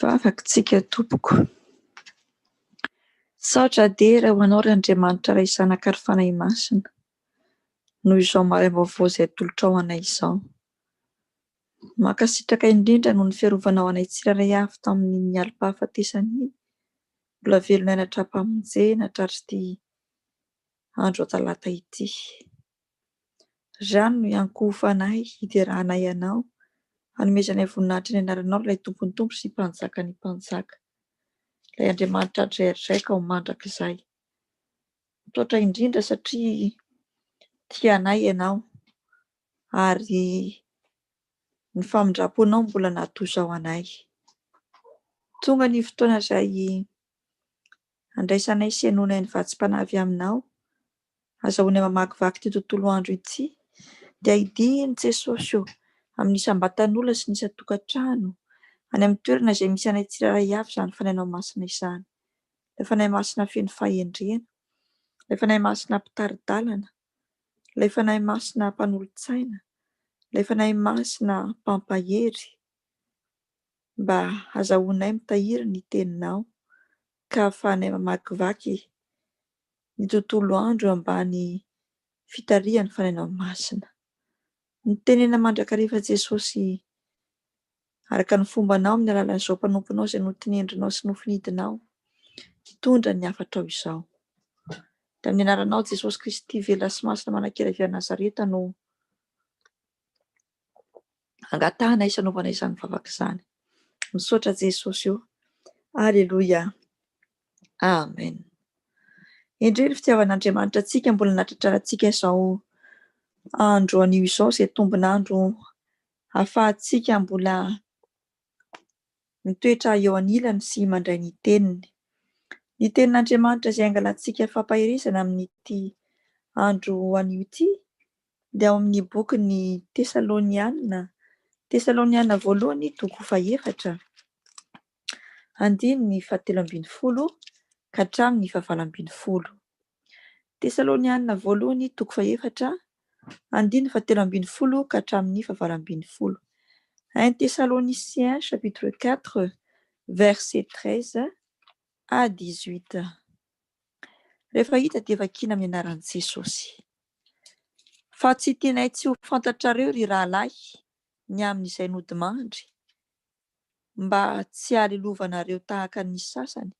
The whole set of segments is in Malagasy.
Vavakintsika tompoko. Saotra dera ho anao ry Andriamanitra ray zanaka ary fanahy masina, noho izao maraim-baovao izay atolotra ao anay izao. Mankasitraka indrindra noho ny fiarovanao anay tsirairay avy tamin'ny alim-pahafatesana iny. Mbola velonay natrapam-monjena hatratr'ity andro talata ity. Rano no iankofanay hiderahanay anao, hanomezanay voninahitra ny anaranao ilay tompony tompo sy mpanjaka ny mpanjaka. Ilay Andriamanitra draidraika ho mandrakizay. Misaotra indrindra satria tianay ianao ary ny famindraponao mbola natoza ao anay. Tonga ny fotoana izay andraisanay sy hanoinay ny vatsim-panavy aminao, azahoanay mamakivaky ity tontolo andro ity, dia hidiny Jesosy io amin'ny isam-batan'olona sy ny isan-tokantrano, any amin'ny toerana izay misy anay tsirairay avy izany fanahinao masina izany. Ilay fanahy masina feno fahendrena, ilay fanahy masina mpitari-dalana, ilay fanahy masina mpanolon-tsaina, ilay fanahy masina mpampahery, mba azahoanay mitahiry ny teninao ka ahafahanay mamakivaky ny tontolo andro ambany fitarihan'ny fanahinao masina. Ny tenena mandrakariva Jesosy araka ny fombanao amin'ny alalan'izao mpanomponao izay notenendrinao sy nofinidinao, hitondra ny hafatra ao izao. Amin'ny anaranao Jesosy Kristy velona sy masina manankera avy Nazareta no angatahana isanaovana izany vavaka izany. Misaotra Jesosy io. Aleloia. Amen. Indrindra fitiavan'Andriamanitra antsika mbola nahatratrarantsika izao andro anio izao izay tombon'andro ahafahantsika mbola mitoetra eo anilany sy mandray ny teniny. Ny tenin'Andriamanitra izay angalantsika fampahirizana amin'ity andro anio ity dia ao amin'ny bokin'ny Tesaloniana voalohany toko 4 andiny 17 ka hatramin'ny 19. Tesaloniana voalohany toko 4 andiny 17 ka hatramin'ny 19. 1 Thessaloniciens chapitre 4 verset 13 à 18. Rehefa hita dia vakiana amin'ny anaran'i Jesosy. Fa tsy tianay tsy ho fantatrareo ry rahalahy ny amin'izay nodimandry, mba tsy hahalelovana tahaka ny sasany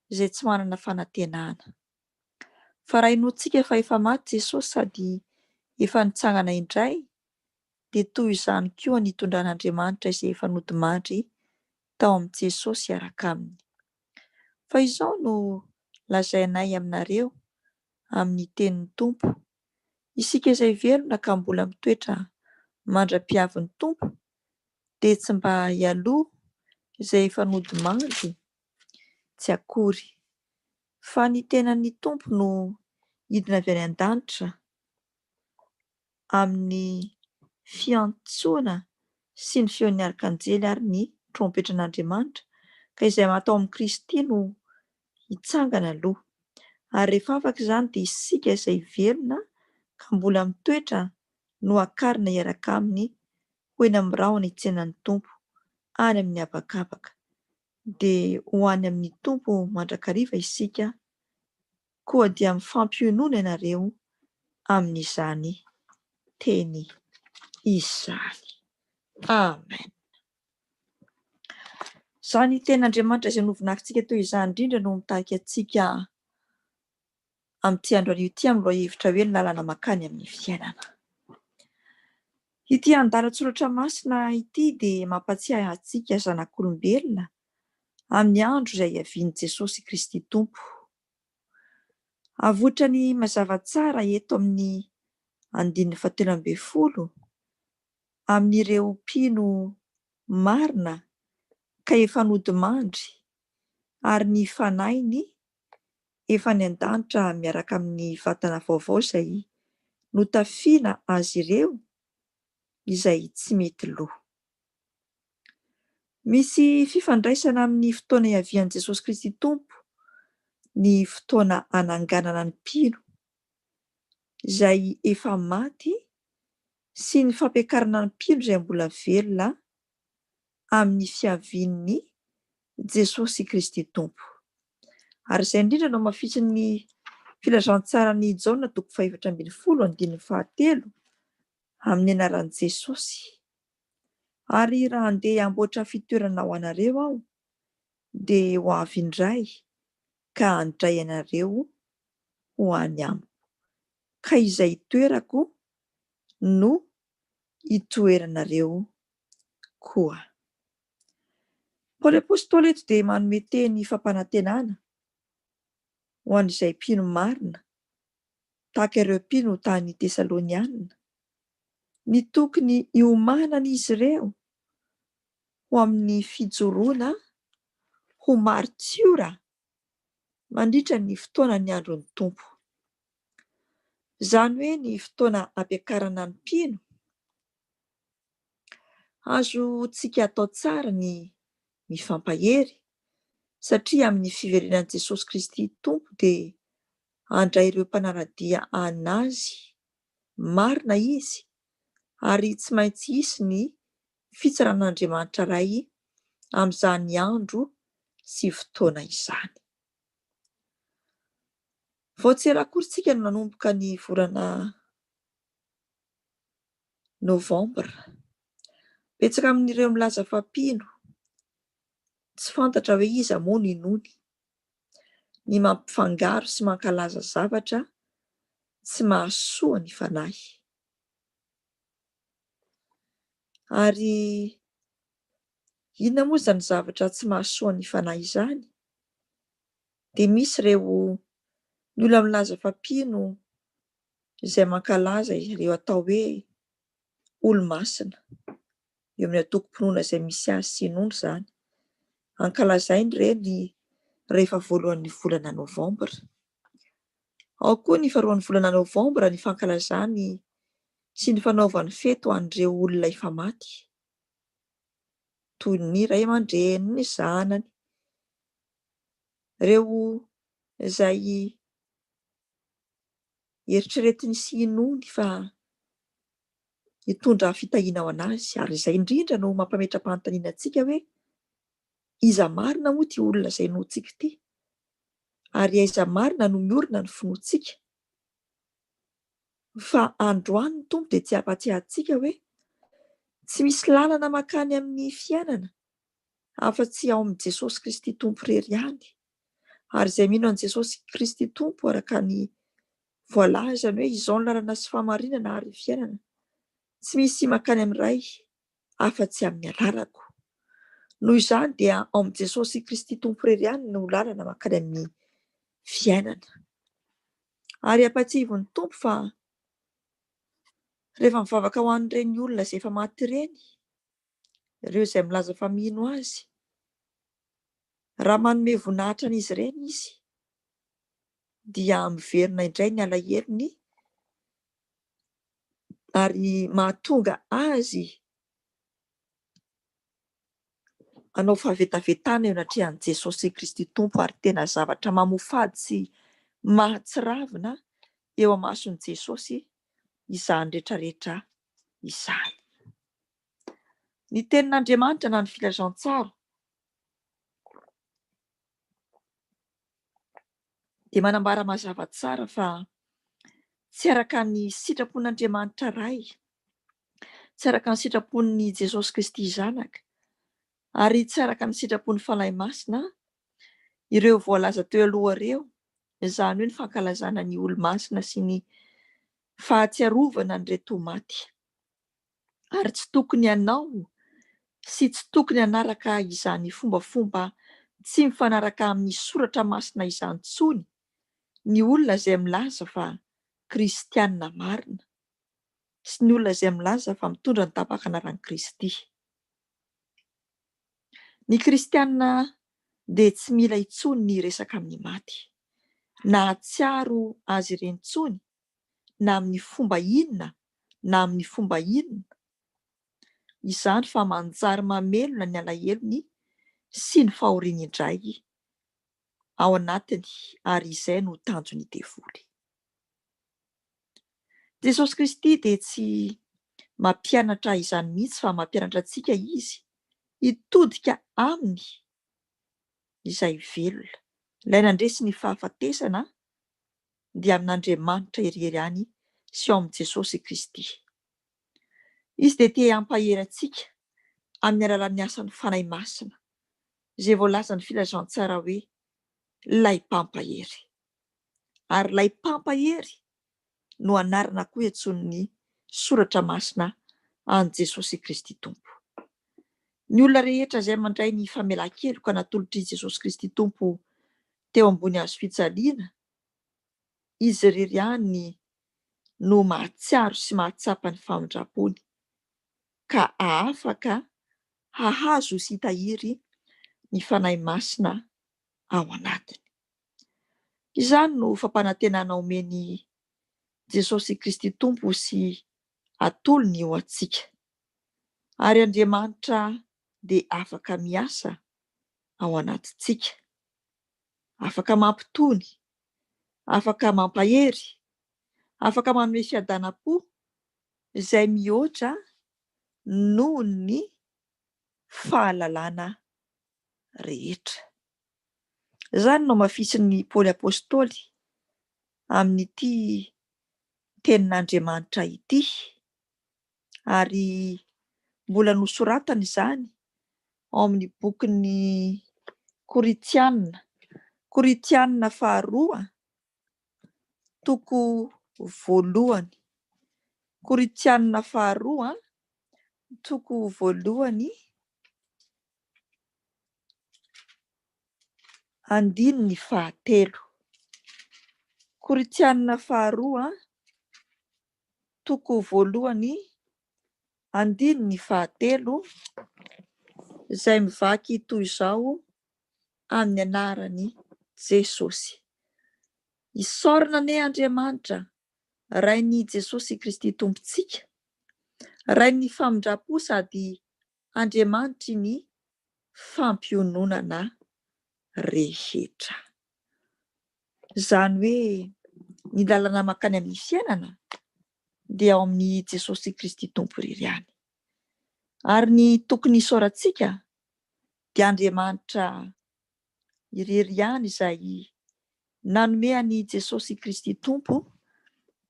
izay tsy manana fanantenana. Fa raha inoantsika fa efa maty Jesosy sady efa nitsangana indray, dia toy izany koa ny hitondran'Andriamanitra izay efa nodimandry tao amin'i Jesosy araka aminy. Fa izao no lazainay aminareo amin'ny tenin'ny Tompo, isika izay velona ka mbola mitoetra mandra-piavin'ny Tompo, dia tsy mba hialoha izay efa nodimandry tsy akory, fa ny tenan'ny Tompo no hidina avy any an-danitra amin'ny fiantsoana sy ny feon'ny arkanjely ary ny trompetran'Andriamanitra, ka izay matao amin'ny Kristy no hitsangana aloha. Ary rehefa afaka izany dia isika izay velona ka mbola mitoetra no akarina hiaraka aminy ho eny amin'ny rahona hitsenan'ny Tompo any amin'ny habakabaka. Dia ho any amin'ny Tompo mandrakariva isika, koa dia mifampionoana ianareo amin'izany teny izany. Amen. Izany tenin'Andriamanitra izay novonakintsika toy izany indrindra no mitarika antsika amin'ity andro anio ity amin'ny loha-hevitra hoe ny lalana makany amin'ny fiainana. Ity andalan-tsoratra masina ity dia mampatsiahy antsika zanak'olombelona amin'ny andro izay hiavian'i Jesosy Kristy Tompo. Avotra ny mazava tsara eto amin'ny 17 amin'ireo mpino marina ka efa nodimandry ary ny fanainy efa ny an-danitra miaraka amin'ny vatana vaovao izay notafiana azy ireo izay tsy mety loha. Misy fifandraisana amin'ny fotoana hiavian'i Jesosy Kristy Tompo, ny fotoana hananganana ny mpino izay efa maty sy ny fampiakarana ny mpino izay mbola velona amin'ny fiavian'ny Jesosy Kristy Tompo. Ary izay indrindra no mafitsy ny filazantsarany Jaona 4:27 amin'ny anaran'i Jesosy. Ary raha andeha hamboatra fitoerana ho anareo aho, dia ho avy indray ka handray anareo ho any amiko. Ka izay toerako no hitoeranareo koa. Paoly apôstôly eto dia manome teny fampanantenana ho an'izay mpino marina tahaka ireo mpino tany Tesalonianina, ny tokony hiomanana izy ireo ho amin'ny fijoroana ho martsiora mandritra ny fotoana ny andron'ny Tompo. Izany hoe ny fotoana ampiakarana ny mpino. Azotsika atao tsara ny mifampahery satria amin'ny fiverenan'i Jesosy Kristy Tompo dia handray ireo mpanaradia anazy marina izy, ary tsy maintsy hisy ny fitsaran'Andriamanitra iray amin'izany andro sy fotoana izany. Vao tsy ela akory isika no nanomboka ny volana Novambra. Betsaka amin'ireo milaza fa mpino tsy fantatra hoe iza moa no inony, ny mampifangaro sy mankalaza zavatra tsy mahasoa ny fanahy. Ary inona moa izany zavatra tsy mahasoa ny fanahy izany? Dia misy ireo ny olona milaza fa mpino izay mankalaza ireo atao hoe olo-masina, eo amin'ny antokom-pinoana izay misy azy sy inondro izany. Ankalazainy ireny rehefa voalohan'ny volana Novambra. Ao koa ny faharoan'ny volana Novambra ny fankalazany sy ny fanaovany fety ho an'ireo olona efa maty, toy ny ray aman-dreny, ny zanany, ireo izay eritreretiny sy inony fa hitondra fitahiana ho anazy. Ary izay indrindra no mampametra-panontaniana antsika hoe iza marina moa ity olona izay nohontsika ity? Ary aiza marina no miorina ny finoantsika? Fa androany ny Tompo dia tsy hampatsiahy antsika hoe tsy misy lalana makany amin'ny fiainana afa-tsy ao amin'i Jesosy Kristy Tompo irery ihany. Ary izay mino an'i Jesosy Kristy Tompo araka ny voalazany hoe izao ny lalana sy fahamarinana ary fiainana, tsy misy makany amin'iray afa-tsy amin'ny lalako. Noho izany dia ao amin'i Jesosy Kristy Tompo irery ihany no lalana makany amin'ny fiainana. Ary ampatsivon'ny Tompo fa rehefa mivavaka ho an'ireny olona izay efa maty ireny, ireo izay milaza fa mino azy, raha manome voninahitra an'izy ireny izy, dia miverina indray ny alahelo ary mahatonga azy hanao fahavetavetana eo anatrehan'i Jesosy Kristy Tompo, ary tena zavatra mamofady sy mahatsiravina eo amason'i Jesosy izany rehetrarehetra izany. Ny tenin'Andriamanitra na ny filazantsara dia manambara mazava tsara fa tsy araka ny sitrapon'Andriamanitra iray, tsy araka ny sitrapon'ny Jesosy Kristy zanaka, ary tsy araka ny sitrapon'ny fanahy masina ireo voalaza teo aloha ireo, izany hoe ny fankalazana ny olo-masina sy ny fahatsiarovana ny reto maty. Ary tsy tokony hanao sy tsy tokony hanaraka izany fombafomba tsy mifanaraka amin'ny soratra masina izany intsony ny olona izay milaza fa kristianina marina sy ny olona izay milaza fa mitondra ny tapaka-anaran'i Kristy. Ny kristianina dia tsy mila intsony ny resaka amin'ny maty, na hatsiaro azy ireny intsony, na amin'ny fomba inona na amin'ny fomba inona. Izany fa manjary mamelona ny alahelony sy ny fahoriany indray ao anatiny, ary izay no tanjon'ny devoly. Jesosy Kristy dia tsy mampianatra izany mihitsy, fa mampianatra antsika izy hitodika aminy izay velona. Ilay nandresy ny fahafatesana dia amin'Andriamanitra irery ihany sy ao amin'i Jesosy Kristy. Izy dia te hampahery antsika amin'ny alalan'ny asan'ny fanahy masina, izay voalaza ny filazantsara hoe ilay mpampahery. Ary ilay mpampahery no anarana koa iantson'ny soratra masina an'i Jesosy Kristy Tompo. Ny olona rehetra izay mandray ny famelan-keloka natolotr'i Jesosy Kristy Tompo teo ambony hazo fijaliana, izy irery ihany no mahatsiaro sy mahatsapa ny famindrapony, ka afaka hahazo sy hitahiry ny fanahy masina ao anatiny. Izany no fampanantenana omeny Jesosy Kristy Tompo sy atolony ho antsika. Ary Andriamanitra dia afaka miasa ao anatintsika, afaka mampitony, afaka mampahery, afaka manome fiadanam-po izay mihoatra noho ny fahalalana rehetra. Izany no mafisin'ny Paoly Apôstôly amin'ity tenin'Andriamanitra ity, ary mbola nosoratana izany ao amin'ny bokin'ny Koritianina faharoa toko voalohany. Koritianina faharoa toko voalohany andininy fahatelo. Koritianina faharoa toko voalohany andininy fahatelo, izay mivaky toy izao amin'ny anarany Jesosy. Isaorana ane Andriamanitra, rain'i Jesosy Kristy Tompontsika, rain'ny famindrapo sady Andriamanitry ny fampiononana rehetra. Izany hoe ny lalana mankany amin'ny fiainana dia ao amin'ny Jesosy Kristy Tompo irery ihany. Ary ny tokony isaorantsika dia Andriamanitra irery ihany izay nanome an'i Jesosy Kristy Tompo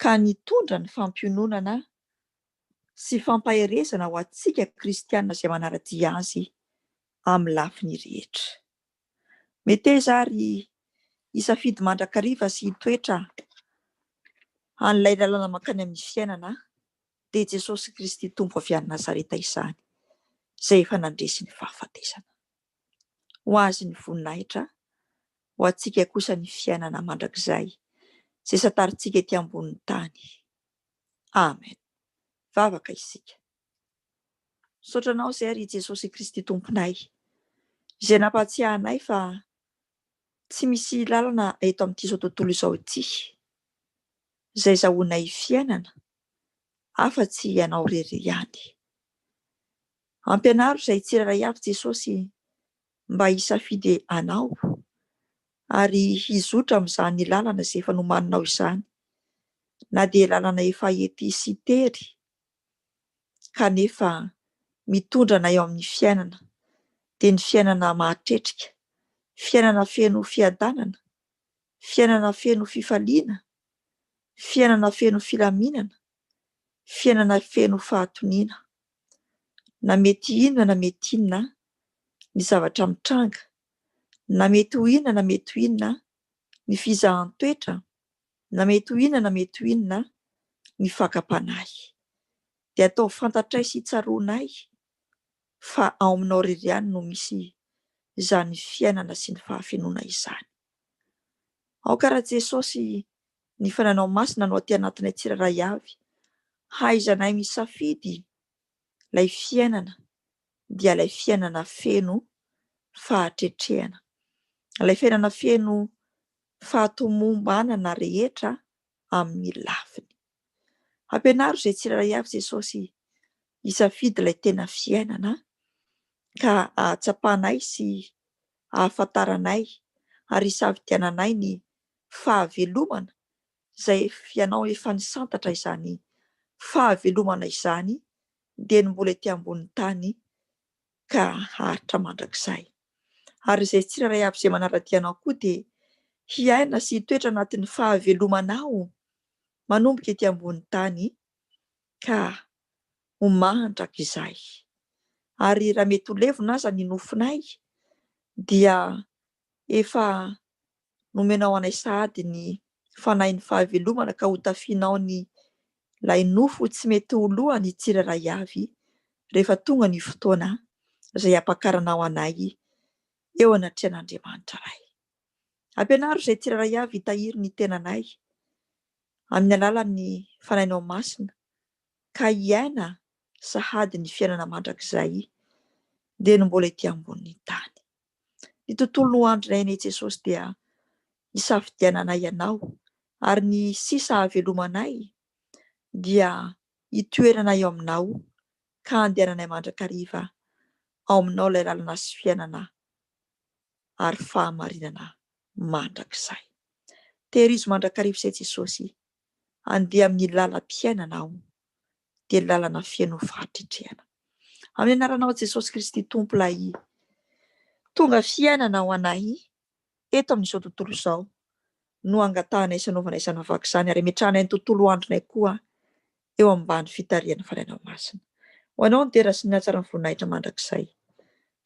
ka nitondra ny fampiononana sy fampaherezana ho antsika kristianina izay manaradia azy amin'ny lafiny rehetra. Meteza ary hisafidy mandrakariva sy hitoetra an'ilay lalana mankany amin'ny fiainana dia Jesosy Kristy Tompo avy any Nazareta izany, izay efa nandresy ny fahafatesana. Ho azy ny voninahitra, ho antsika kosa ny fiainana mandrakizay izay santarintsika ety ambonin'ny tany. Amen. Vavaka isika. Misaotra anao izay ry Jesosy Kristy Tomponay, izay nampatsiahanay fa tsy misy lalana eto amin'ity izao tontolo izao ity izay zahoanay fiainana afa-tsy ianao irery ihany. Ampianaro izay tsirairay avy Jesosy mba hisafidy anao ary hizotra amin'izany lalana izay efa nomaninao izany, na dia lalana efa ety sy tery, kanefa mitondra anay ao amin'ny fiainana dia ny fiainana mahatretrika, fiainana feno fiadanana, fiainana feno fifaliana, fiainana feno filaminana, fiainana feno fahatoniana. Na mety inona na mety inona ny zavatra mitranga, na mety ho inona na mety ho inona ny fizahan-toetra, na mety ho inona na mety ho inona ny fakam-panahy, dia atao fantatray sy tsaroanay fa ao aminao irery ihany no misy izany fiainana sy ny fahafenoana izany. Aoka raha Jesosy ny fananao masina no aty anatinay tsirairay avy, haizanay misafidy ilay fiainana dia ilay fiainana feno fahatretrehana, ilay fiainana feno fahatomombanana rehetra amin'ny lafiny. Ampianaro izay tsirairay avy Jesosy hisafidy ilay tena fiainana, ka ahatsapanay sy ahafantaranay ary hisafidiananay ny fahavelomana izay ianao efa nisantatra izany fahavelomana izany dia ny mbola ety ambonin'ny tany ka haritra mandrakizay. Ary izay tsirairay avy izay manara-tianao koa dia hiaina sy hitoetra anatin'ny fahavelomanao manomboka ety ambony tany ka ho mandraka izay. Ary raha mety ho levona aza ny nofinay dia efa nomenao anay sahady ny fanahin'ny fahavelomana ka ho tafianao ny ilay nofo tsy mety ho lohany tsirairay avy rehefa tonga ny fotoana izay apakaranao anay eo anatrehan'Andriamanitra iray. Ampianaro izay tsirairay avy hitahiry ny tenanay amin'ny alalan'ny fanahinao masina ka hiaina sahady ny fiainana mandrakizay dia ny mbola ety ambonin'ny tany. Ny tontolo andronay anie Jesosy dia hisafidiananay ianao ary ny sisa havelomanay dia hitoeranay eo aminao ka andehananay mandrakariva ao aminao ilay lalana sy fiainana ary fahamarinana mandrakizay. Tehirizo mandrakariva izay Jesosy, andeha amin'ny lalam-piainanao dia lalana fiaino fahatritrehana. Amin'ny anaranao Jesosy Kristy Tompo ilay tonga fiainana ho anay eto amin'izao tontolo izao no angatahanay sy anaovanay izany mavaka izany ary ametrahanay ny tontolo andronay koa eo ambany fitarihan'ny fanahinao masina. Ho anao ny tera sy ny hatsara ny voninahitra mandrakizay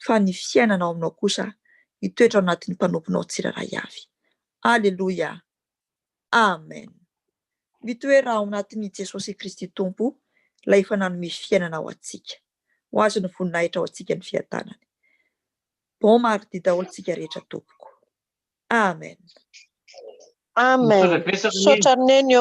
fa ny fiainanao aminao kosa hitoetra ao anatin'ny mpanomponao tsirairay avy. Aleloia. Amen. Mitoera ao anatin'ny Jesosy Kristy Tompo ilay efa nanome fiainana ao antsika. Ho azo ny voninahitra ao antsika ny fiadanany. Bon mardi daholo tsika rehetra tompoko. Amen. Amen. Sotra neny